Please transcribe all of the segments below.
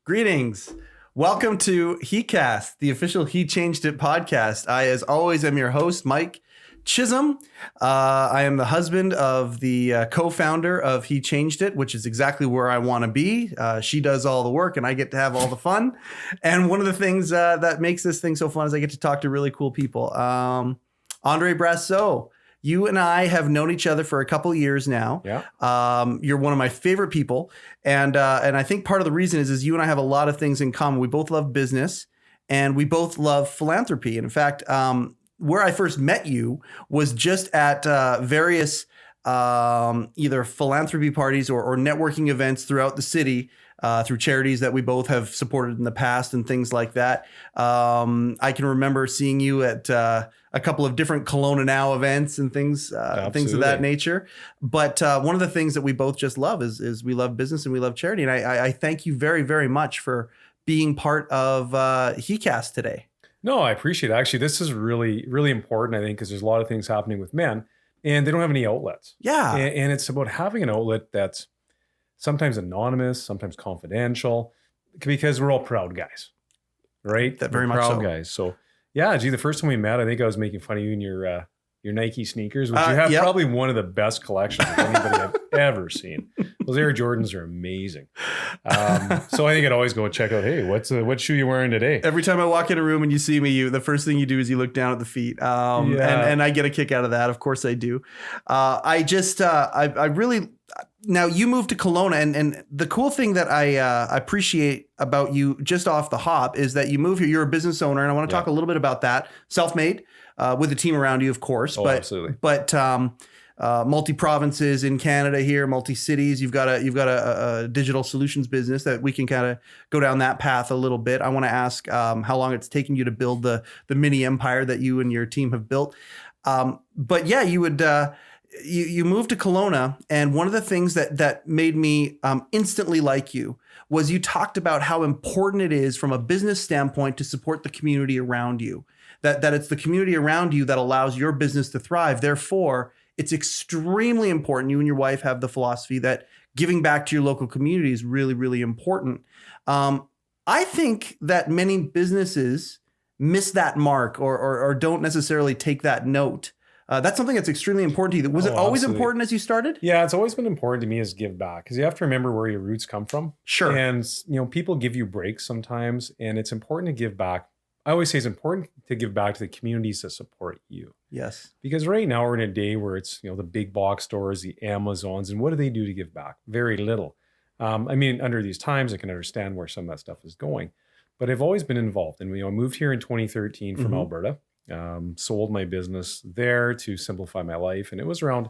Greetings. Welcome to heCast, the official He Changed It podcast. I, as always, am your host, Mike Chisholm. I am the husband of the co-founder of He Changed It, which is exactly where I want to be. She does all the work and I get to have all the fun. And one of the things that makes this thing so fun is I get to talk to really cool people. Andre Brosseau. You and I have known each other for a couple of years now. Yeah. You're one of my favorite people. And I think part of the reason is you and I have a lot of things in common. We both love business and we both love philanthropy. And in fact, where I first met you was just at various either philanthropy parties or networking events throughout the city. Through charities that we both have supported in the past and things like that. I can remember seeing you at a couple of different Kelowna Now events and things of that nature. But one of the things that we both just love is we love business and we love charity. And I thank you very, very much for being part of heCast today. No, I appreciate it. Actually, this is really, really important, I think, because there's a lot of things happening with men and they don't have any outlets. Yeah. And it's about having an outlet that's sometimes anonymous, sometimes confidential, because we're all proud guys, right? That very we're much proud so. Guys. So yeah, the first time we met, I think I was making fun of you in your Nike sneakers, which you have probably one of the best collections of anybody I've ever seen. Those Air Jordans are amazing. So I think I'd always go check out, hey, what shoe you wearing today? Every time I walk in a room and you see me, the first thing you do is you look down at the feet. And I get a kick out of that. Of course I do. I really... Now you moved to Kelowna, and the cool thing that I appreciate about you just off the hop is that you moved here. You're a business owner, and I want to talk a little bit about that. Self-made, with a team around you, of course. Oh, but, absolutely. But multi-provinces in Canada here, multi-cities. You've got a digital solutions business that we can kind of go down that path a little bit. I want to ask how long it's taken you to build the mini empire that you and your team have built. But yeah, you would. You moved to Kelowna, and one of the things that made me instantly like you was you talked about how important it is from a business standpoint to support the community around you, that it's the community around you that allows your business to thrive. Therefore, it's extremely important. You and your wife have the philosophy that giving back to your local community is really, really important. I think that many businesses miss that mark or don't necessarily take that note. That's something that's extremely important to you. Was it always important as you started? Yeah, it's always been important to me is give back, because you have to remember where your roots come from. Sure. And people give you breaks sometimes, and it's important to give back. I always say it's important to give back to the communities that support you. Yes. Because right now we're in a day where it's the big box stores, the Amazons, and what do they do to give back? Very little. Under these times, I can understand where some of that stuff is going, but I've always been involved. And I moved here in 2013 from Alberta. Sold my business there to simplify my life. And it was around,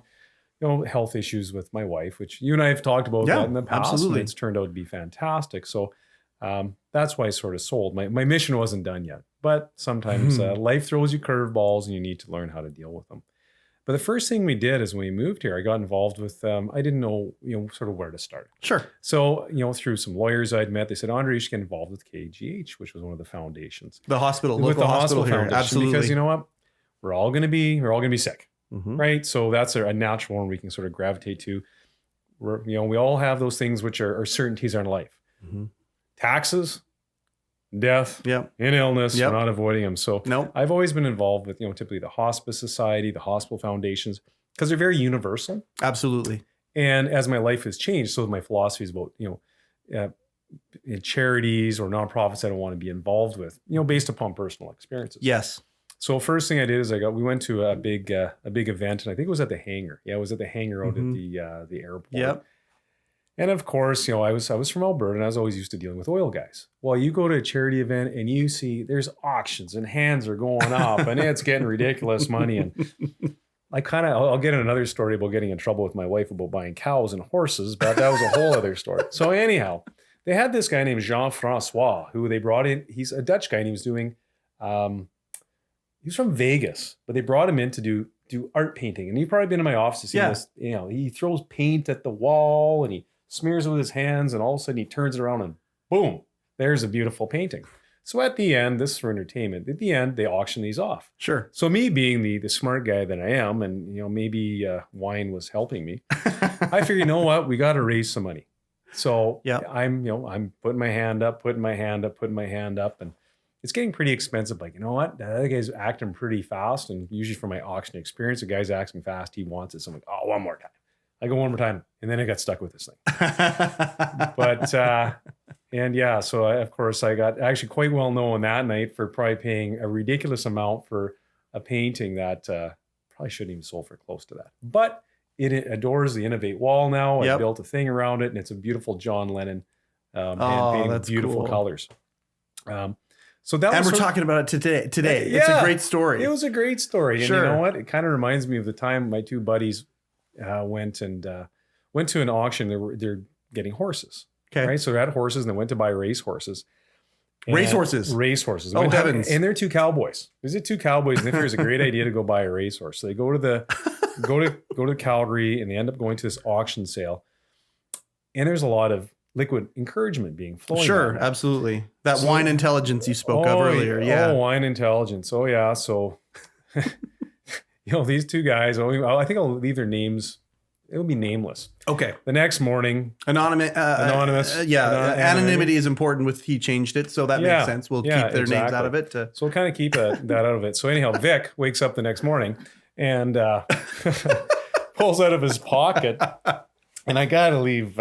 health issues with my wife, which you and I have talked about that in the past. Absolutely. And it's turned out to be fantastic. So that's why I sort of sold. My mission wasn't done yet, but sometimes life throws you curveballs and you need to learn how to deal with them. But the first thing we did is when we moved here, I got involved with, I didn't know, sort of where to start. Sure. So, through some lawyers I'd met, they said, Andre, you should get involved with KGH, which was one of the foundations. The hospital, with local the hospital here. foundation. Absolutely. Because you know what? We're all going to be sick, right? So that's a natural one we can sort of gravitate to. We all have those things which are certainties in our life. Taxes, death, and illness. We're not avoiding them. So I've always been involved with, typically the Hospice Society, the hospital foundations, because they're very universal. Absolutely. And as my life has changed, so my philosophy is about, in charities or nonprofits I don't want to be involved with, based upon personal experiences. Yes. So first thing I did is we went to a big event, and I think it was at the hangar. Yeah, it was at the hangar out at the airport. Yep. And of course, I was from Alberta, and I was always used to dealing with oil guys. Well, you go to a charity event and you see there's auctions and hands are going up, and it's getting ridiculous money. And I'll get in another story about getting in trouble with my wife about buying cows and horses, but that was a whole other story. So anyhow, they had this guy named Jean-Francois who they brought in. He's a Dutch guy, and he was doing. He's from Vegas, but they brought him in to do art painting. And you've probably been in my office to see this. He throws paint at the wall and he smears it with his hands, and all of a sudden he turns it around and boom, there's a beautiful painting. So at the end, this is for entertainment. At the end, they auction these off. Sure. So me being the smart guy that I am, and maybe wine was helping me, I figured, you know what, we got to raise some money. So Yeah. I'm putting my hand up, and it's getting pretty expensive. Like, you know what? The other guy's acting pretty fast. And usually from my auction experience, the guy's acting fast. He wants it. So I'm like, oh, one more time. I go one more time. And then I got stuck with this thing. But, and yeah, so of course I got actually quite well known that night for probably paying a ridiculous amount for a painting that probably shouldn't even sold for close to that. But it adores the Innovate wall now. I built a thing around it, and it's a beautiful John Lennon hand painting with beautiful colors. So that and we're talking about it today. Yeah, it's a great story. It was a great story. And sure. You know what? It kind of reminds me of the time my two buddies went to an auction. They're getting horses. Okay. Right. So they had horses and they went to buy race horses. Racehorses. Oh, heavens. And they're two cowboys. There's two cowboys. And they figure it's a great idea to go buy a racehorse. So they go to Calgary, and they end up going to this auction sale. And there's a lot of liquid encouragement being flowing. Sure, absolutely. That wine intelligence you spoke of earlier. Yeah. Oh, wine intelligence. Oh, yeah. So, these two guys, I think I'll leave their names. It'll be nameless. Okay. The next morning. Anonymous. Anonymity is important with he changed it. So that makes sense. We'll keep their names out of it. So we'll kind of keep that out of it. So anyhow, Vic wakes up the next morning and pulls out of his pocket. And I got to leave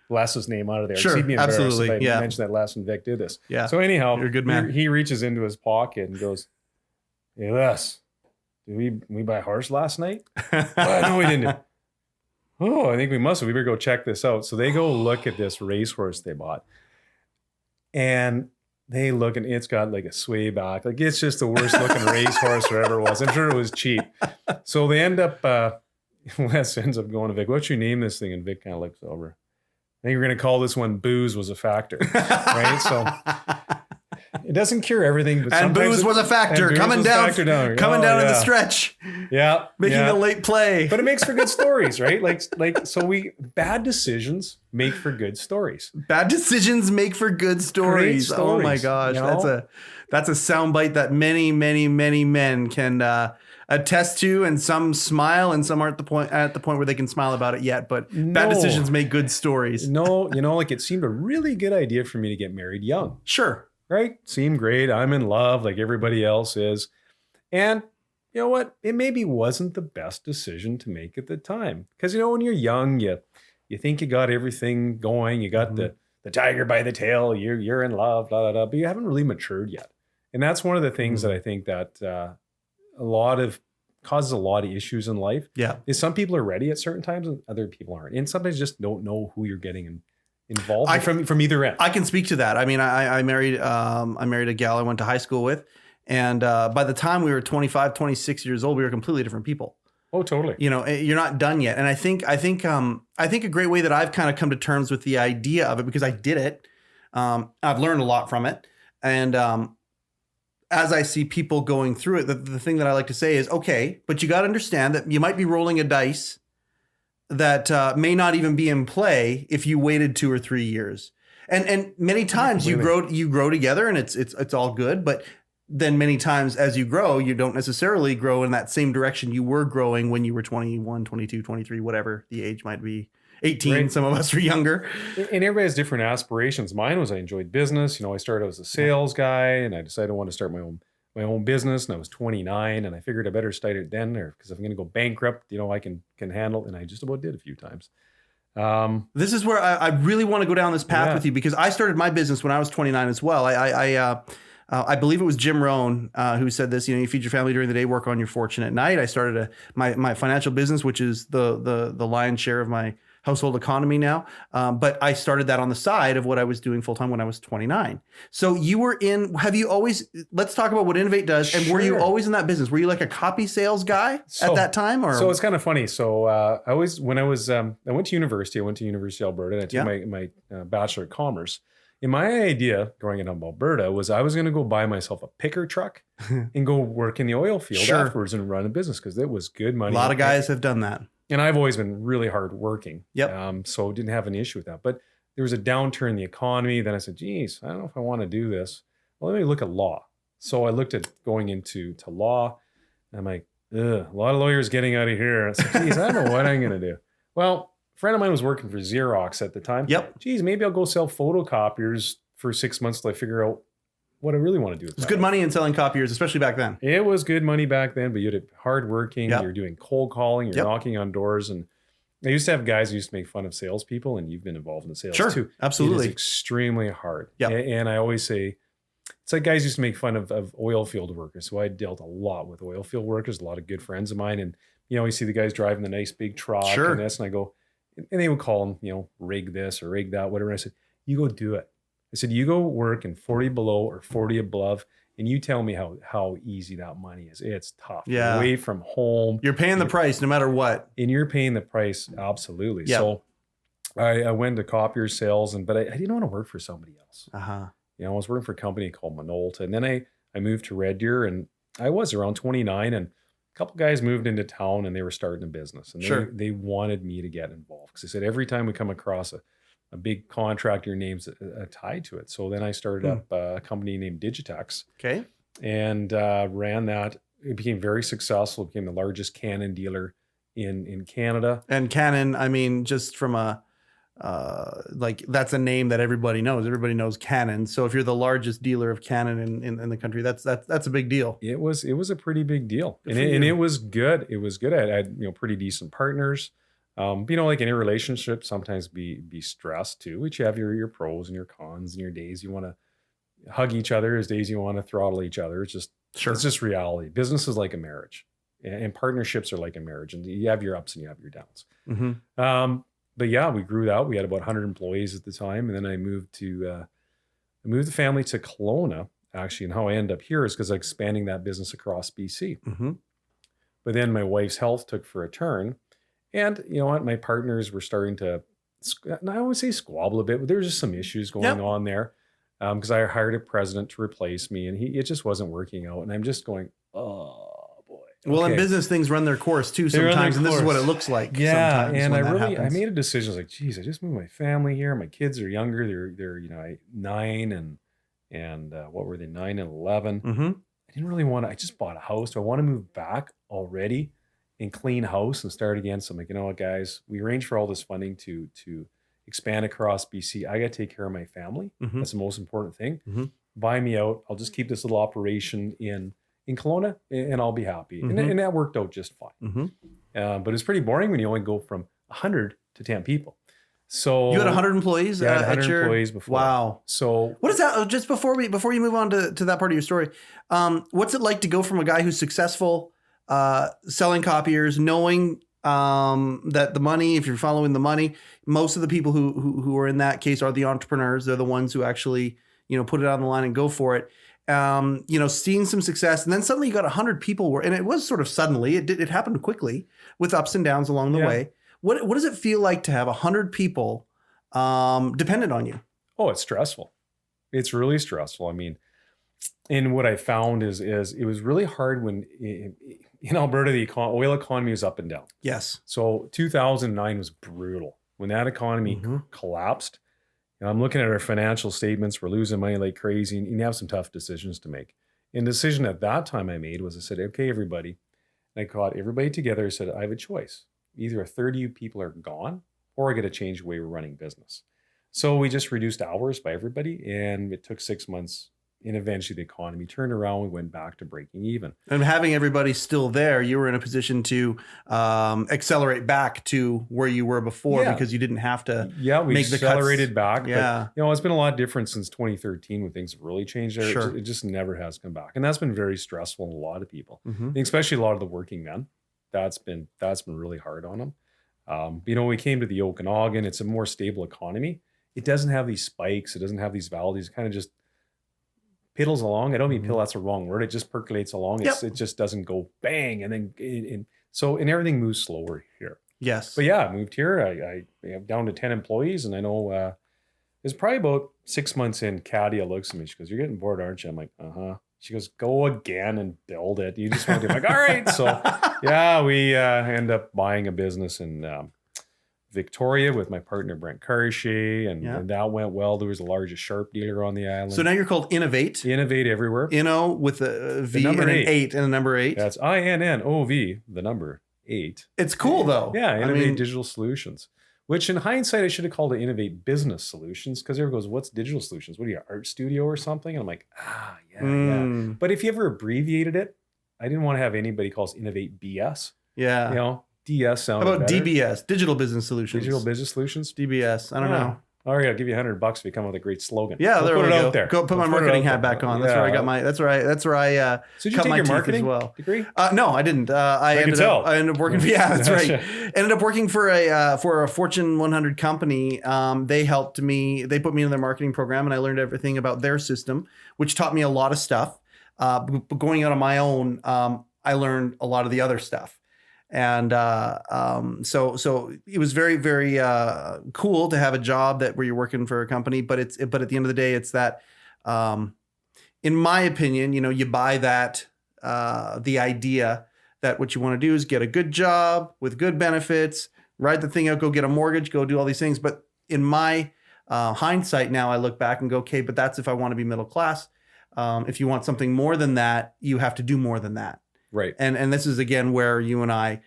Les's name out of there. Sure, absolutely. If I mentioned that Les and Vic did this. Yeah. So anyhow, you're a good man. He reaches into his pocket and goes, "Hey Les, did we buy a horse last night?" No, we didn't. Oh, I think we must have. We better go check this out. So they go look at this racehorse they bought. And they look, and it's got like a sway back. Like, it's just the worst looking racehorse there ever was. I'm sure it was cheap. So they end up, Les ends up going to Vic, "What should you name this thing?" And Vic kind of looks over. "I think we're going to call this one Booze Was a Factor." Right? So it doesn't cure everything. But and booze was a factor. Coming down at the stretch. Yeah. Making a late play. But it makes for good stories, right? Bad decisions make for good stories. Bad decisions make for good stories. Oh my gosh. That's a soundbite that many, many, many men can attest to, and some smile and some aren't at the point where they can smile about it yet. But bad decisions make good stories. No, it seemed a really good idea for me to get married young. Sure. Right? Seemed great. I'm in love like everybody else is. And you know what? It maybe wasn't the best decision to make at the time. Because, when you're young, you think you got everything going. You got the tiger by the tail. You're in love, blah, blah, blah. But you haven't really matured yet. And that's one of the things that I think that causes a lot of issues in life. Yeah. Is some people are ready at certain times and other people aren't. And sometimes just don't know who you're getting involved from either end. I can speak to that. I mean, I married a gal I went to high school with, and by the time we were 25, 26 years old, we were completely different people. Oh, totally. You're not done yet. And I think a great way that I've kind of come to terms with the idea of it, because I did it, I've learned a lot from it. And as I see people going through it, the thing that I like to say is, okay, but you got to understand that you might be rolling a dice that may not even be in play if you waited 2 or 3 years. And many times you grow together and it's all good, but then many times as you grow, you don't necessarily grow in that same direction you were growing when you were 21, 22, 23, whatever the age might be. 18, right. Some of us were younger. And everybody has different aspirations. Mine was I enjoyed business. I started as a sales guy, and I decided I wanted to start my own business, and I was 29, and I figured I better start it then, because if I'm going to go bankrupt, I can handle, and I just about did a few times. This is where I really want to go down this path with you, because I started my business when I was 29 as well. I believe it was Jim Rohn who said this. You feed your family during the day, work on your fortune at night. I started my financial business, which is the lion's share of my household economy now. But I started that on the side of what I was doing full time when I was 29. So let's talk about what Innovate does. And were you always in that business? Were you like a copy sales guy at that time? Or? So it's kind of funny. So I went to university. I went to University of Alberta, and I took my Bachelor of Commerce. And my idea growing up in Alberta was I was going to go buy myself a picker truck and go work in the oil field afterwards and run a business, because it was good money. A lot of guys have done that. And I've always been really hardworking. Yep. So didn't have an issue with that. But there was a downturn in the economy. Then I said, geez, I don't know if I want to do this. Well, let me look at law. So I looked at going into law. And I'm like, a lot of lawyers getting out of here. I said, geez, I don't know what I'm going to do. Well, friend of mine was working for Xerox at the time. Yep. Geez, maybe I'll go sell photocopiers for 6 months till I figure out what I really want to do with It's good money in selling copiers, especially back then. It was good money back then, but you had hardworking, Yep. you're doing cold calling, you're knocking on doors. And I used to have guys who used to make fun of salespeople, and you've been involved in the sales too. Absolutely. It is extremely hard. Yep. And I always say, it's like guys used to make fun of oil field workers. So I dealt a lot with oil field workers, a lot of good friends of mine. And, you see the guys driving the nice big truck and this, and I go, and they would call them, rig this or rig that, whatever. And I said, you go do it. I said, you go work in 40 below or 40 above, and you tell me how easy that money is. It's tough. Yeah. Away from home. You're paying the price no matter what. And you're paying the price. Absolutely. Yep. So I went to copier sales, but I didn't want to work for somebody else. Uh-huh. I was working for a company called Minolta, and then I moved to Red Deer, and I was around 29, and a couple guys moved into town and they were starting a business, and they wanted me to get involved because they said every time we come across a big contract, your name's tied to it. So then I started up a company named Digitex. Okay. And ran that. It became very successful. It became the largest Canon dealer in Canada. And Canon, I mean, just from that's a name that everybody knows. Everybody knows Canon. So if you're the largest dealer of Canon in the country, that's a big deal. It was a pretty big deal, and you. it was good. It was good. I had pretty decent partners. Like any relationship, sometimes be stressed too, which you have your pros and your cons and your days you want to hug each other, as days you want to throttle each other. It's just reality. Business is like a marriage, and partnerships are like a marriage, and you have your ups and you have your downs. Mm-hmm. But yeah, we grew that. We had about 100 employees at the time, and then I moved the family to Kelowna actually, and how I ended up here is because I'm expanding that business across BC. Mm-hmm. But then my wife's health took for a turn. And you know what? My partners were starting to, I would say squabble a bit, but there was just some issues going on there because I hired a president to replace me, and it just wasn't working out. And I'm just going, oh boy. Well, in business, things run their course too sometimes, and this is what it looks like. Yeah, and I made a decision. I was like, geez, I just moved my family here. My kids are younger. They're 9 and what were they, 9 and 11. Mm-hmm. I didn't really want to. I just bought a house. Do I want to move back already and clean house and start again? So I'm like, you know what, guys, we arranged for all this funding to expand across BC. I got to take care of my family. Mm-hmm. That's the most important thing. Mm-hmm. Buy me out. I'll just keep this little operation in Kelowna and I'll be happy. Mm-hmm. And that worked out just fine. Mm-hmm. But it's pretty boring when you only go from 100 to 10 people. So you had 100 employees? Yeah, I had 100 employees before. Wow. So what is that? Just before you move on to that part of your story, what's it like to go from a guy who's successful selling copiers, knowing that the money, if you're following the money, most of the people who are in that case are the entrepreneurs. They're the ones who actually, put it on the line and go for it. Seeing some success, and then suddenly you got 100 people and it was sort of suddenly, it happened quickly with ups and downs along the way. What does it feel like to have 100 people dependent on you? Oh, it's stressful. It's really stressful. I mean, and what I found is it was really hard when in Alberta, the oil economy was up and down. Yes. So 2009 was brutal. When that economy collapsed, and I'm looking at our financial statements, we're losing money like crazy, and you have some tough decisions to make. And the decision at that time I made was I said, okay, everybody, and I called everybody together. I said, I have a choice. Either a third of you people are gone, or I got to change the way we're running business. So we just reduced hours by everybody, and it took 6 months. And eventually the economy turned around. We went back to breaking even. And having everybody still there, you were in a position to accelerate back to where you were before because you didn't have to we make the accelerated back. Yeah. But, it's been a lot different since 2013 when things have really changed there. Sure. It just never has come back. And that's been very stressful on a lot of people, Mm-hmm. especially a lot of the working men. That's been really hard on them. We came to the Okanagan. It's a more stable economy. It doesn't have these spikes. It doesn't have these valleys. It kind of just piddles along. I don't mean piddle, that's a wrong word. It just percolates along. It just doesn't go bang. And then, and everything moves slower here. Yes. But yeah, I moved here. I am down to 10 employees, and I know it's probably about 6 months in, Katia looks at me. She goes, "You're getting bored, aren't you?" I'm like, "Uh-huh." She goes, "Go again and build it. You just want to." I'm like, "All right." So yeah, we end up buying a business in Victoria with my partner Brent Cartier, and that went well. There was the largest sharp dealer on the island. So now you're called Innovate. Innovate everywhere. With a V and an 8 and a number 8. That's INNOV, the number 8. It's cool though. Yeah, Innovate Digital Solutions. which in hindsight, I should have called it Innovate Business Solutions, because everyone goes, what's digital solutions? What are you, art studio or something? And I'm like, yeah. But if you ever abbreviated it, I didn't want to have anybody call us Innovate BS. Yeah. You know, DS sounded How about better. DBS, Digital Business Solutions? Digital Business Solutions? DBS. I don't know. All right, I'll give you $100 if you come up with a great slogan. Yeah, we'll there put we it go. out there. Go put my marketing hat back on. That's where I got my. That's where I. So did you cut take my your teeth marketing as well. degree? No, I didn't. I ended up working. Yeah, that's right. Ended up working for a Fortune 100 company. They helped me. They put me in their marketing program, and I learned everything about their system, which taught me a lot of stuff. But going out on my own, I learned a lot of the other stuff. And so it was very, very cool to have a job where you're working for a company. But at the end of the day, it's that, in my opinion, you buy that the idea that what you want to do is get a good job with good benefits, ride the thing out, go get a mortgage, go do all these things. But in my hindsight now, I look back and go, okay, but that's if I want to be middle class. If you want something more than that, you have to do more than that. Right. And this is again where you and I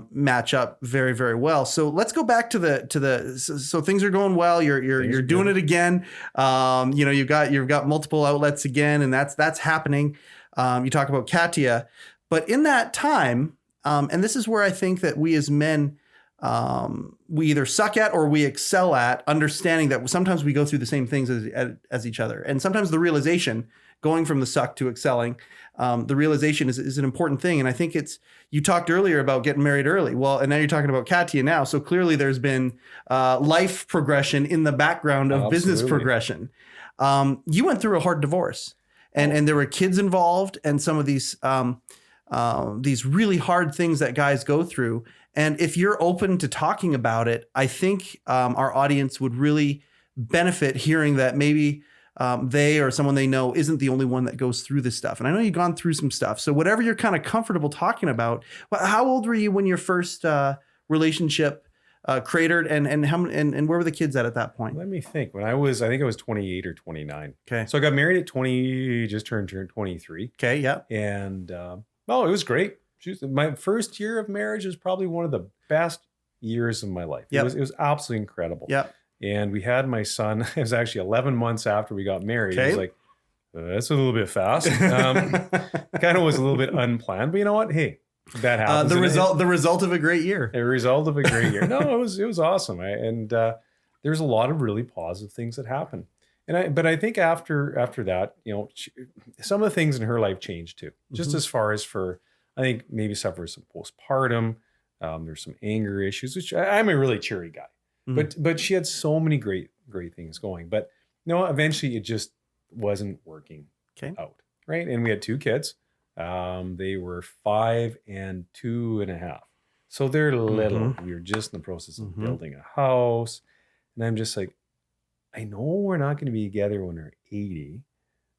match up very, very well. So let's go back to so things are going well. You're doing it again. You've got multiple outlets again, and that's happening. You talk about Katia, but in that time, and this is where I think that we as men, we either suck at or we excel at understanding that sometimes we go through the same things as each other, and sometimes the realization, going from the suck to excelling, the realization is an important thing. And I think you talked earlier about getting married early. Well, and now you're talking about Katia now. So clearly there's been life progression in the background of business progression. You went through a hard divorce, and there were kids involved, and some of these really hard things that guys go through. And if you're open to talking about it, I think our audience would really benefit hearing that maybe they or someone they know isn't the only one that goes through this stuff. And I know you've gone through some stuff. So whatever you're kind of comfortable talking about, how old were you when your first relationship cratered, and where were the kids at that point? Let me think. I think I was 28 or 29. Okay. So I got married at 20, just turned 23. Okay. Yeah. And it was great. My first year of marriage was probably one of the best years of my life. Yep. It was absolutely incredible. Yeah. And we had my son. It was actually 11 months after we got married. Okay. He was like, that's a little bit fast. Kind of was a little bit unplanned, but you know what? Hey, that happens. The result of a great year. A result of a great year. No, it was awesome. There's a lot of really positive things that happened. But I think after that, some of the things in her life changed too. Just as far as I think maybe suffered some postpartum. There's some anger issues, which I'm a really cheery guy. But she had so many great things going. But eventually it just wasn't working out. Right. And we had 2 kids. They were 5 and 2.5. So they're little. We were just in the process of building a house. And I'm just like, I know we're not going to be together when we're 80.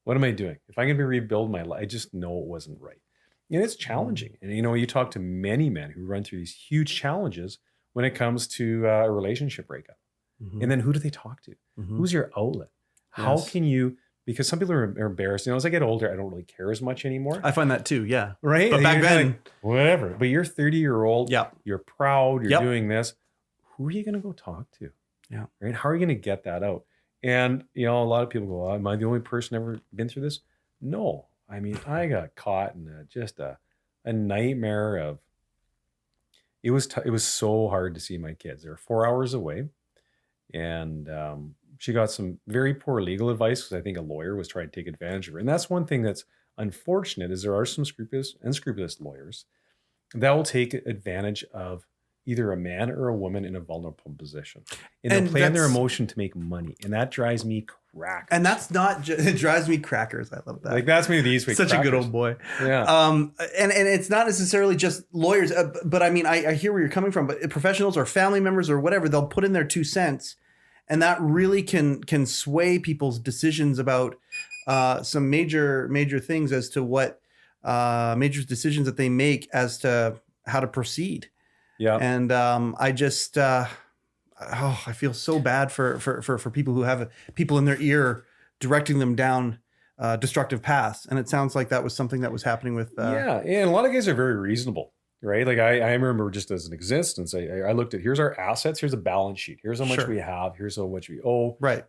What am I doing? If I'm going to rebuild my life, I just know it wasn't right. And it's challenging. And you talk to many men who run through these huge challenges when it comes to a relationship breakup. And then who do they talk to? Who's your outlet? How can you, because some people are embarrassed. As I get older, I don't really care as much anymore. I find that too. Yeah. Right. But back then, like, whatever. But you're 30-year-old. Yeah. You're proud. You're doing this. Who are you going to go talk to? Yeah. Right. How are you going to get that out? And, a lot of people go, am I the only person ever been through this? No. I mean, I got caught in just a nightmare of, it was so hard to see my kids. They were 4 hours away. And she got some very poor legal advice because I think a lawyer was trying to take advantage of her. And that's one thing that's unfortunate is there are some unscrupulous lawyers that will take advantage of either a man or a woman in a vulnerable position. And they'll play on their emotion to make money. And that drives me crackers. And that's not it drives me crackers. I love that. Like that's me these weeks. Such crackers. A good old boy. Yeah. And it's not necessarily just lawyers, but I mean, I hear where you're coming from, but professionals or family members or whatever, they'll put in their 2 cents. And that really can sway people's decisions about some major things as to what major decisions that they make as to how to proceed. Yeah. And I just I feel so bad for people who have people in their ear directing them down destructive paths. And it sounds like that was something that was happening with. And a lot of guys are very reasonable. right? Like I remember just as an existence, I looked at, here's our assets, here's a balance sheet, here's how much Sure. we have, here's how much we owe. Right.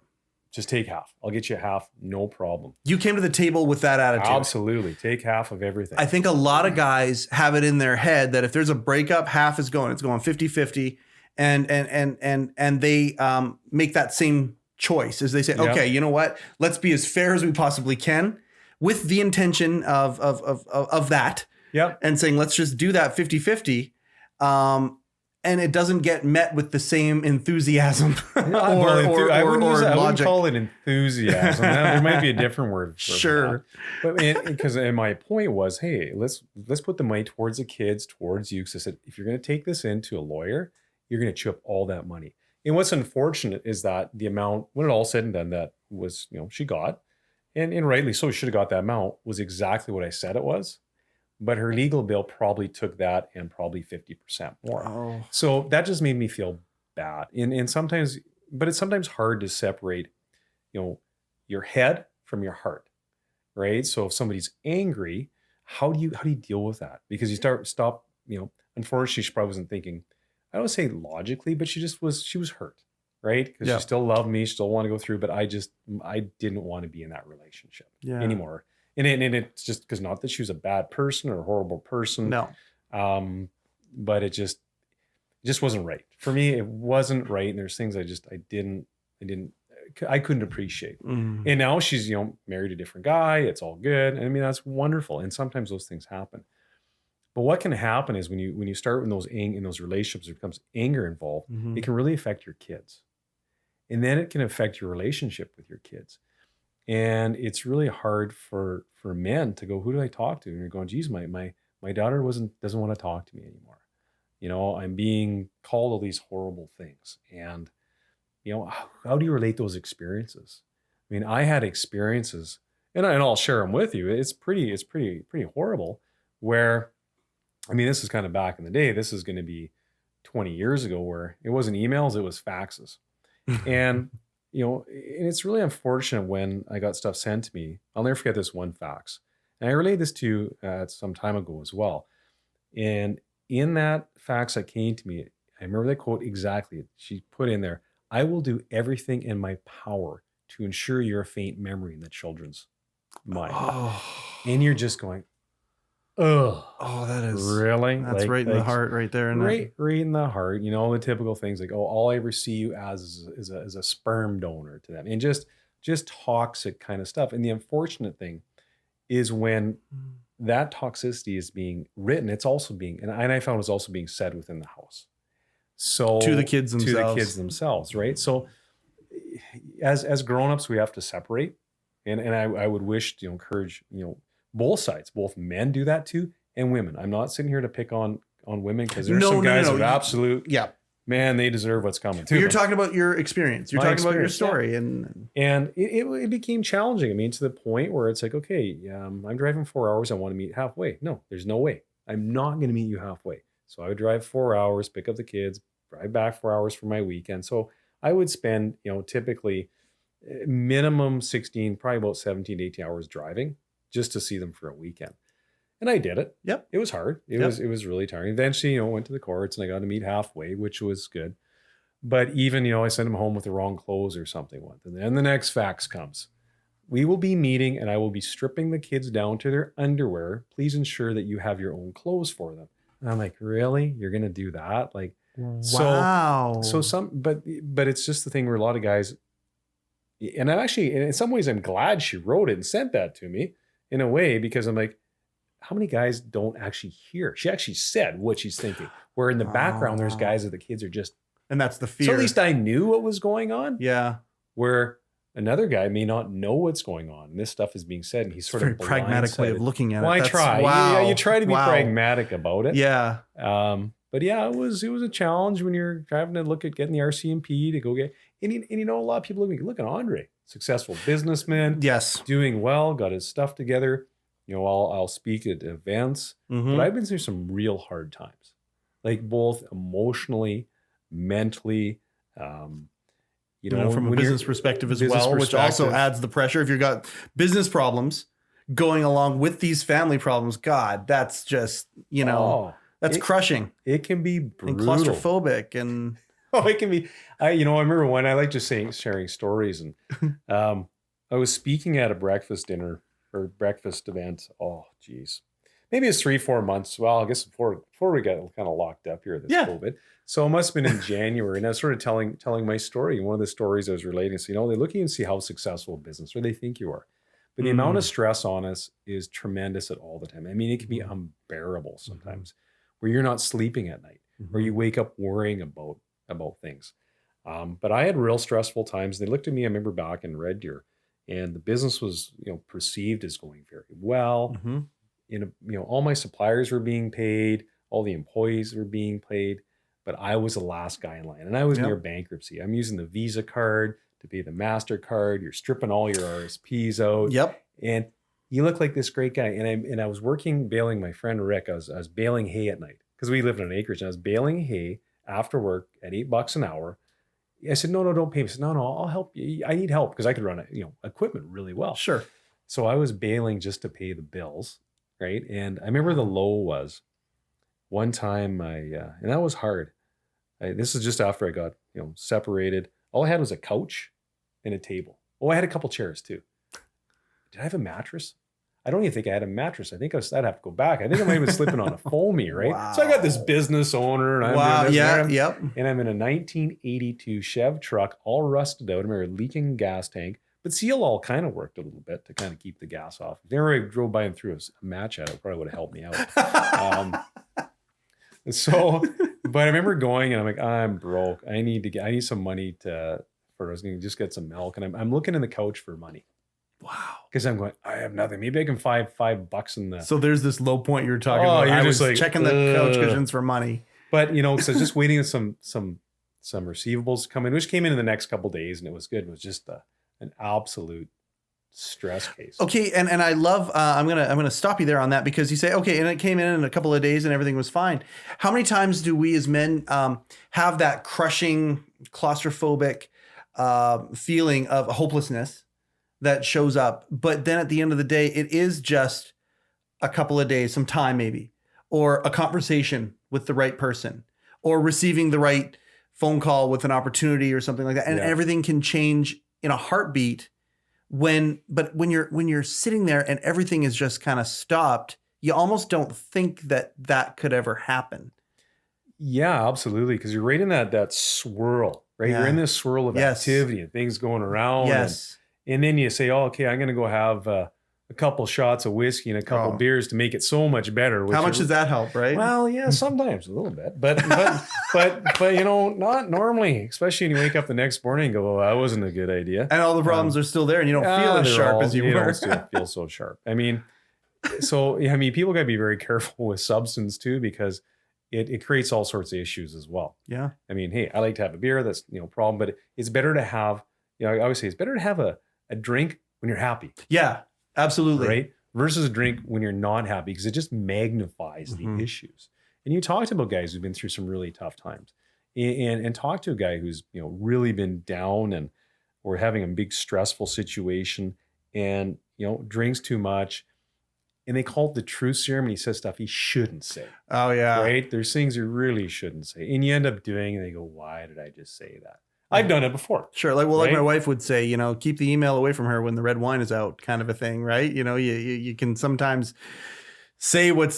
Just take half. I'll get you half, no problem. You came to the table with that attitude. Absolutely. Take half of everything. I think a lot of guys have it in their head that if there's a breakup, half is going. It's going 50-50. And they make that same choice as they say, Yeah. okay, you know what? Let's be as fair as we possibly can with the intention of that. Yeah. And saying, let's just do that 50-50. And it doesn't get met with the same enthusiasm I wouldn't logic. call it enthusiasm. There might be a different word for Sure. that. But because my point was, hey, let's put the money towards the kids, towards you. Because I said, if you're going to take this into a lawyer, you're going to chew up all that money. And what's unfortunate is that the amount, when it all said and done, that was, she got, and rightly so, she should have got that amount, was exactly what I said it was. But her legal bill probably took that and probably 50% more. Oh. So that just made me feel bad. And sometimes, but it's sometimes hard to separate, your head from your heart, right? So if somebody's angry, how do you deal with that? Because you stop, unfortunately, she probably wasn't thinking, I don't say logically, but she was hurt, right? Because Yeah. she still loved me, still want to go through, but I didn't want to be in that relationship anymore. And it's just because not that she was a bad person or a horrible person. No. But it just wasn't right. For me, it wasn't right. And there's things I couldn't appreciate. Mm. And now she's, married a different guy. It's all good. And I mean, that's wonderful. And sometimes those things happen. But what can happen is when you start in those relationships, there becomes anger involved. Mhm. It can really affect your kids. And then it can affect your relationship with your kids. And it's really hard for men to go, who do I talk to? And you're going, geez, my daughter doesn't want to talk to me anymore. I'm being called all these horrible things. And, how do you relate those experiences? I mean, I had experiences, and I'll share them with you. It's pretty horrible where, I mean, this is kind of back in the day. This is going to be 20 years ago where it wasn't emails, it was faxes. And, and it's really unfortunate when I got stuff sent to me. I'll never forget this one fax. And I relayed this to you some time ago as well. And in that fax that came to me, I remember that quote exactly. She put in there, I will do everything in my power to ensure you're a faint memory in the children's mind. Oh. And you're just going, ugh. Oh, that is really? That's right in the heart right there. Isn't it? Right in the heart. The typical things like, oh, all I ever see you as is a sperm donor to them. And just toxic kind of stuff. And the unfortunate thing is when that toxicity is being written, it's also being, and I found it was also being said within the house. So To the kids themselves. Right? So as grown-ups, we have to separate. And I would wish to encourage, both sides, both men do that too, and women. I'm not sitting here to pick on women because there's some guys that are absolute, man, they deserve what's coming to You're them. talking about your experience. You're talking about your story. And it became challenging. I mean, to the point where it's like, okay, I'm driving 4 hours. I want to meet halfway. No, there's no way. I'm not going to meet you halfway. So I would drive 4 hours, pick up the kids, drive back 4 hours for my weekend. So I would spend, typically minimum 16, probably about 17 to 18 hours driving just to see them for a weekend. And I did it. Yep. It was hard. It was really tiring. Eventually, went to the courts and I got to meet halfway, which was good. But even, I sent them home with the wrong clothes or something once. And then the next fax comes. We will be meeting and I will be stripping the kids down to their underwear. Please ensure that you have your own clothes for them. And I'm like, really? You're going to do that? Like, wow. But it's just the thing where a lot of guys, and I'm actually, in some ways, I'm glad she wrote it and sent that to me in a way, because I'm like, how many guys don't actually hear? She actually said what she's thinking, where in the background, there's guys that the kids are just. And that's the fear. So at least I knew what was going on. Yeah. Where another guy may not know what's going on. And this stuff is being said, and he's sort very of pragmatic way of looking at it. I try. Wow. You try to be pragmatic about it. Yeah. But yeah, it was a challenge when you're having to look at getting the RCMP to go get. And a lot of people look at Andre, successful businessman. Yes. Doing well, got his stuff together. I'll speak at events, but I've been through some real hard times, like both emotionally, mentally, from a business perspective as well, which also adds the pressure. If you've got business problems going along with these family problems, God, that's just, That's crushing It can be and brutal. claustrophobic and Oh, it can be. I remember when I like just sharing stories, and I was speaking at a breakfast dinner or breakfast event. Oh, geez, maybe it's 3-4 months. Well, I guess before we got kind of locked up here, this COVID. So it must have been in January, and I was sort of telling my story. One of the stories I was relating, so they look at you and see how successful a business, or they think you are. But the amount of stress on us is tremendous at all the time. I mean, it can be unbearable sometimes, where you're not sleeping at night, or you wake up worrying about things. But I had real stressful times. They looked at me, I remember back in Red Deer, and the business was, perceived as going very well. All my suppliers were being paid, all the employees were being paid, but I was the last guy in line, and I was near bankruptcy. I'm using the Visa card to pay the MasterCard. You're stripping all your RSPs out. Yep. And you look like this great guy. And I was baling my friend Rick. I was baling hay at night because we lived in an acreage. And I was baling hay after work at $8 an hour. I said, no, don't pay me. I said, no, I'll help you. I need help because I could run equipment really well. Sure. So I was bailing just to pay the bills, right? And I remember the low was one time and that was hard. This is just after I got, separated. All I had was a couch and a table. Oh, I had a couple chairs too. Did I have a mattress? I don't even think I had a mattress. I think I'd have to go back. I think I might have been sleeping on a foamy, right? Wow. So I got this business owner, and I'm and I'm in a 1982 Chev truck, all rusted out. I remember leaking gas tank, but seal all kind of worked a little bit to kind of keep the gas off. If I drove by and threw a match at it, probably would have helped me out. But I remember going, and I'm like, I'm broke. I need some money I was going to just get some milk, and I'm looking in the couch for money. Wow. Because I'm going, I have nothing. Maybe I can find $5 in the. So there's this low point you're talking about. You're I just was like, checking the couch cushions for money. But so just waiting on some receivables to come in, which came in the next couple of days, and it was good. It was just an absolute stress case. Okay, and I love. I'm gonna stop you there on that because you say okay, and it came in a couple of days and everything was fine. How many times do we as men have that crushing, claustrophobic feeling of hopelessness that shows up, but then at the end of the day, it is just a couple of days, some time maybe, or a conversation with the right person, or receiving the right phone call with an opportunity or something like that, and everything can change in a heartbeat. When you're sitting there and everything is just kind of stopped, you almost don't think that could ever happen. Yeah, absolutely, because you're right in that swirl, right? Yeah. You're in this swirl of activity and things going around. Yes. And then you say, oh, okay, I'm going to go have a couple shots of whiskey and a couple beers to make it so much better. How much does that help, right? Well, yeah, sometimes a little bit, but not normally, especially when you wake up the next morning and go, oh, that wasn't a good idea. And all the problems are still there and you don't feel as sharp as you were. Don't still feel so sharp. I mean, people got to be very careful with substance too, because it creates all sorts of issues as well. Yeah. I mean, hey, I like to have a beer. That's, problem, but it's better to have, I always say it's better to have a drink when you're happy. Yeah, absolutely. Right? Versus a drink when you're not happy, because it just magnifies the issues. And you talked about guys who've been through some really tough times, and talk to a guy who's, really been down or having a big stressful situation and, drinks too much, and they call it the truth serum, and he says stuff he shouldn't say. Oh yeah. Right? There's things you really shouldn't say. And you end up doing, and they go, why did I just say that? I've done it before. Sure. Like my wife would say, keep the email away from her when the red wine is out, kind of a thing, right? You can sometimes say what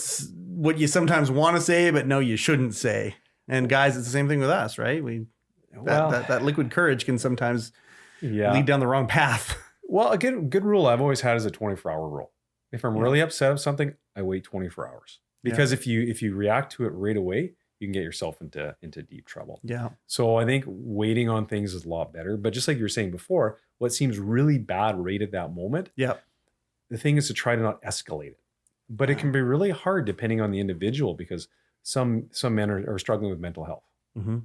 you sometimes want to say, but no, you shouldn't say. And guys, it's the same thing with us, right? That liquid courage can sometimes lead down the wrong path. Well, a good rule I've always had is a 24-hour rule. If I'm really upset of something, I wait 24 hours. Because if you react to it right away, you can get yourself into deep trouble. Yeah. So I think waiting on things is a lot better. But just like you were saying before, what seems really bad right at that moment, the thing is to try to not escalate it. But it can be really hard depending on the individual, because some men are struggling with mental health,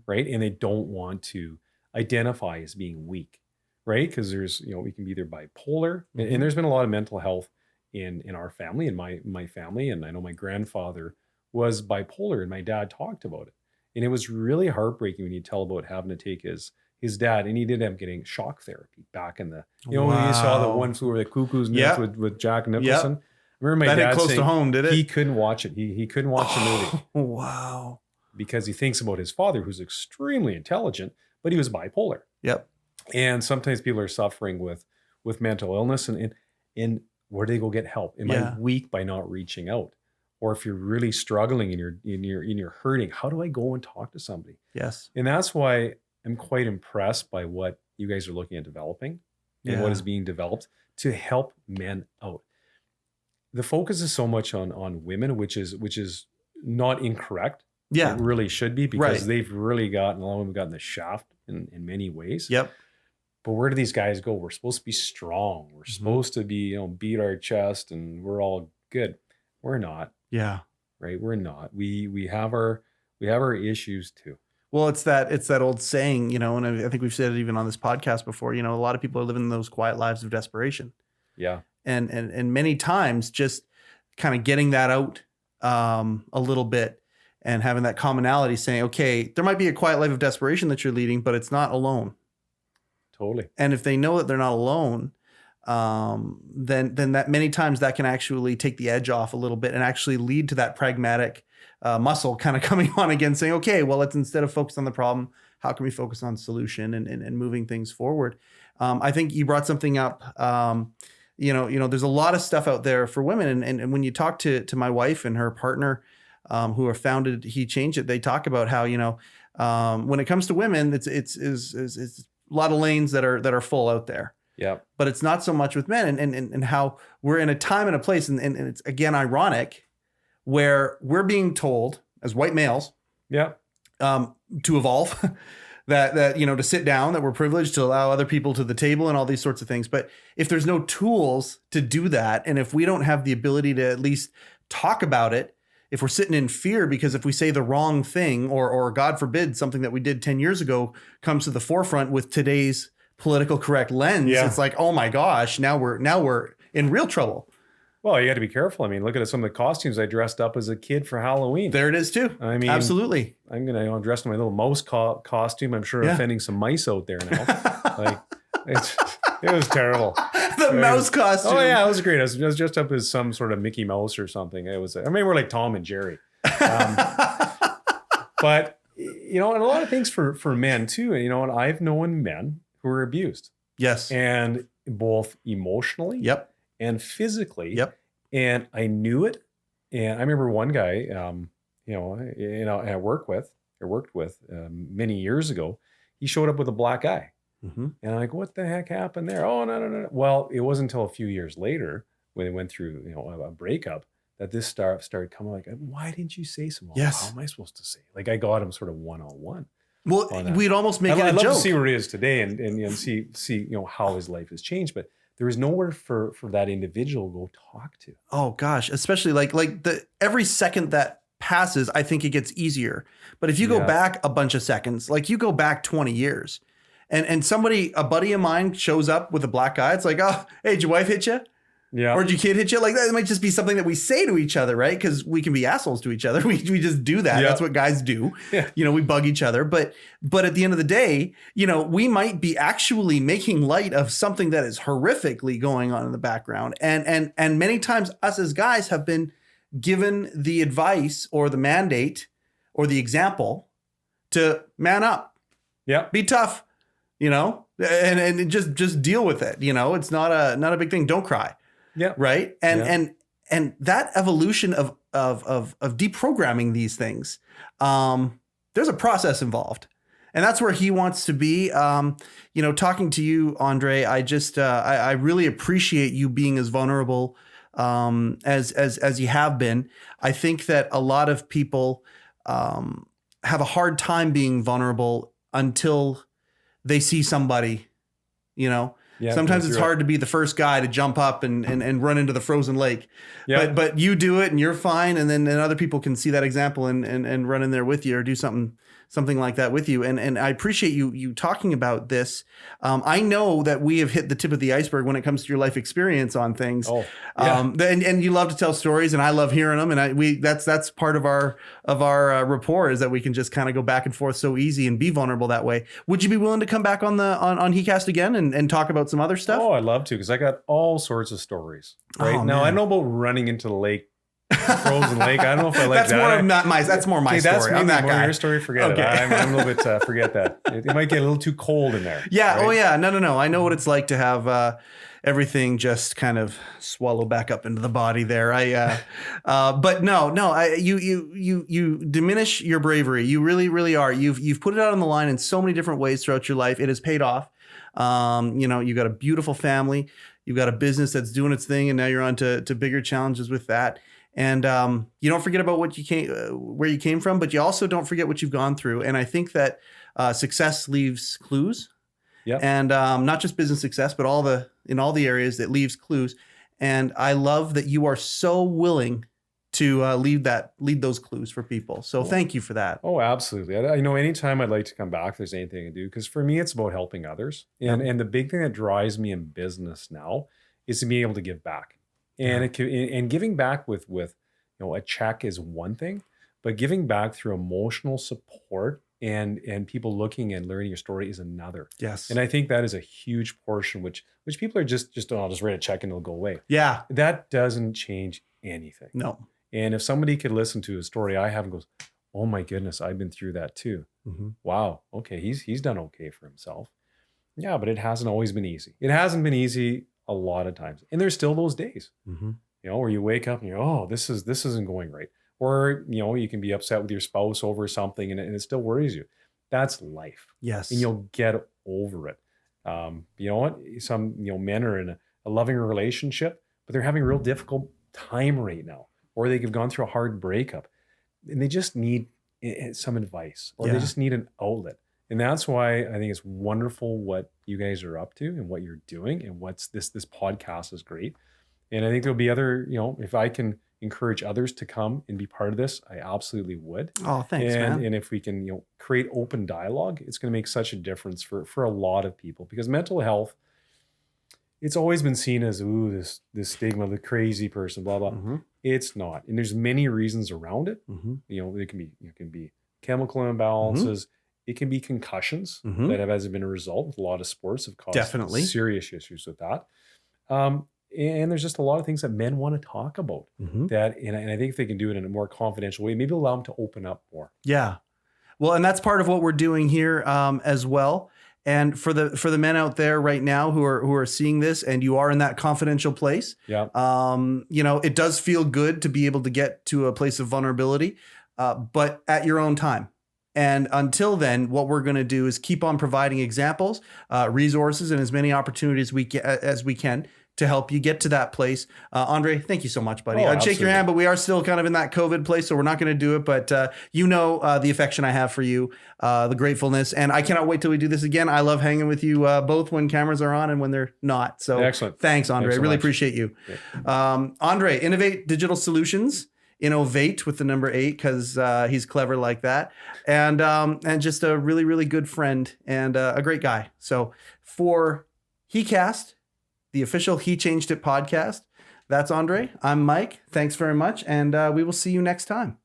right? And they don't want to identify as being weak, right? Because there's, we can be either bipolar, and there's been a lot of mental health in our family, in my family. And I know my grandfather was bipolar, and my dad talked about it. And it was really heartbreaking when you tell about having to take his dad, and he did end up getting shock therapy back in the, when you saw the One Flew Over the Cuckoo's Nest with Jack Nicholson. remember my That hit dad close saying to home, did it? he couldn't watch it. He couldn't watch the movie Oh, wow. because he thinks about his father, who's extremely intelligent, but he was bipolar. Yep. And sometimes people are suffering with mental illness, and where do they go get help? Am I weak by not reaching out? Or if you're really struggling and you're hurting, how do I go and talk to somebody? Yes. And that's why I'm quite impressed by what you guys are looking at developing and what is being developed to help men out. The focus is so much on women, which is not incorrect. Yeah. It really should be, because they've really gotten, a lot of them gotten the shaft in many ways. Yep. But where do these guys go? We're supposed to be strong. We're supposed to be, beat our chest and we're all good. We're not. Yeah. Right. We're not. We have our issues too. Well, it's that old saying, and I think we've said it even on this podcast before, a lot of people are living those quiet lives of desperation. Yeah. And many times just kind of getting that out a little bit and having that commonality, saying, okay, there might be a quiet life of desperation that you're leading, but it's not alone. Totally. And if they know that they're not alone, then that many times that can actually take the edge off a little bit and actually lead to that pragmatic muscle kind of coming on again, saying, okay, well, let's, instead of focus on the problem, how can we focus on solution and moving things forward? I think you brought something up. There's a lot of stuff out there for women. And when you talk to my wife and her partner, who are founded He Changed It, they talk about how, when it comes to women, it's a lot of lanes that are full out there. Yeah. But it's not so much with men, and how we're in a time and a place. And it's, again, ironic, where we're being told as white males, to evolve, that, to sit down, that we're privileged to allow other people to the table and all these sorts of things. But if there's no tools to do that, and if we don't have the ability to at least talk about it, if we're sitting in fear because if we say the wrong thing, or God forbid, something that we did 10 years ago comes to the forefront with today's political correct lens, it's like, oh my gosh, now we're in real trouble. Well, you got to be careful. I mean, look at some of the costumes I dressed up as a kid for Halloween. There it is too. I mean, absolutely. I'm going to dress in my little mouse costume. I'm sure offending some mice out there now. It was terrible. The mouse costume. Oh yeah, it was great. I was dressed up as some sort of Mickey Mouse or something. We're like Tom and Jerry. But and a lot of things for men too. And I've known men who were abused. Yes. And both emotionally. Yep. And physically. Yep. And I knew it. And I remember one guy, I worked with many years ago. He showed up with a black eye. Mm-hmm. And I'm like, what the heck happened there? Oh, no. Well, it wasn't until a few years later when they went through, a breakup that this started coming like, why didn't you say so? Well, yes. How am I supposed to say? Like, I got him sort of one-on-one. Well, we'd almost make it a joke. I'd love to see where he is today and see how his life has changed. But there is nowhere for that individual to go talk to. Oh gosh, especially like every second that passes, I think it gets easier. But if you go back a bunch of seconds, like you go back 20 years, and a buddy of mine shows up with a black eye, it's like, oh, hey, did your wife hit you? Yeah. Or did your kid hit you? Like that might just be something that we say to each other, right? Because we can be assholes to each other. We just do that. Yeah. That's what guys do. Yeah. We bug each other. But at the end of the day, we might be actually making light of something that is horrifically going on in the background. And many times us as guys have been given the advice or the mandate or the example to man up. Yeah. Be tough, and just deal with it. It's not a big thing. Don't cry. Yeah. Right. And that evolution of deprogramming these things, there's a process involved, and that's where he wants to be. Talking to you, Andre, I really appreciate you being as vulnerable as you have been. I think that a lot of people have a hard time being vulnerable until they see somebody, Yeah, sometimes it's hard to be the first guy to jump up and run into the frozen lake. Yep. But you do it and you're fine. And then other people can see that example and run in there with you or do something like that with you. And I appreciate you talking about this. I know that we have hit the tip of the iceberg when it comes to your life experience on things. Oh, yeah. And you love to tell stories and I love hearing them. And that's part of our rapport is that we can just kind of go back and forth so easy and be vulnerable that way. Would you be willing to come back on heCast again and talk about some other stuff? Oh, I'd love to, because I got all sorts of stories. Right Oh, now, man. I don't know about running into the lake, frozen lake. I don't know if I like That's that. That's more my That's story. I'm that more guy. your story. Forget Okay. it. I'm a little bit forget that. It might get a little too cold in there. Yeah. right? Oh, yeah. No. I know what it's like to have everything just kind of swallow back up into the body there. But no. You diminish your bravery. You really, really are. You've put it out on the line in so many different ways throughout your life. It has paid off. You've got a beautiful family. You've got a business that's doing its thing, and now you're on to bigger challenges with that. And you don't forget about what you where you came from, but you also don't forget what you've gone through. And I think that success leaves clues. Yeah. And not just business success, but in all the areas that leaves clues. And I love that you are so willing to lead those clues for people. So thank you for that. Oh, absolutely. Anytime I'd like to come back, if there's anything to do, because for me, it's about helping others. And the big thing that drives me in business now is to be able to give back. And giving back with a check is one thing, but giving back through emotional support and people looking and learning your story is another. Yes. And I think that is a huge portion, which people are just I'll just write a check and it'll go away. Yeah. That doesn't change anything. No. And if somebody could listen to a story I have and goes, oh my goodness, I've been through that too. Mm-hmm. Wow. Okay. He's done okay for himself. Yeah, but it hasn't always been easy. It hasn't been easy a lot of times. And there's still those days, Mm-hmm. where you wake up and you're, oh, this isn't going right. Or, you can be upset with your spouse over something and it still worries you. That's life. Yes. And you'll get over it. You know what? Some, men are in a loving relationship, but they're having a real difficult time right now. Or they've gone through a hard breakup and they just need some advice, or they just need an outlet. And that's why I think it's wonderful what you guys are up to and what you're doing, and what's this podcast is great. And I think there'll be other, if I can encourage others to come and be part of this, I absolutely would. Oh, thanks, man. And if we can, create open dialogue, it's going to make such a difference for a lot of people, because mental health, it's always been seen as, this stigma, the crazy person, blah, blah. Mm-hmm. It's not. And there's many reasons around it. Mm-hmm. It can be chemical imbalances. Mm-hmm. It can be concussions that have been a result with a lot of sports have caused serious issues with that. And there's just a lot of things that men want to talk about and I think if they can do it in a more confidential way, maybe allow them to open up more. Yeah. Well, and that's part of what we're doing here as well. And for the men out there right now who are seeing this, and you are in that confidential place, it does feel good to be able to get to a place of vulnerability, but at your own time. And until then, what we're going to do is keep on providing examples, resources, and as many opportunities as we can to help you get to that place. Andre, thank you so much, buddy. I'd shake your hand, but we are still kind of in that COVID place, so we're not going to do it. But the affection I have for you, the gratefulness, and I cannot wait till we do this again. I love hanging with you both when cameras are on and when they're not. So excellent. Thanks, Andre. I really appreciate you. Yeah. Andre, Innovate Digital Solutions. Innovate with the number 8 because he's clever like that, and just a really, really good friend and a great guy. So for heCast, the official He Changed It podcast, that's Andre. I'm Mike. Thanks very much, and we will see you next time.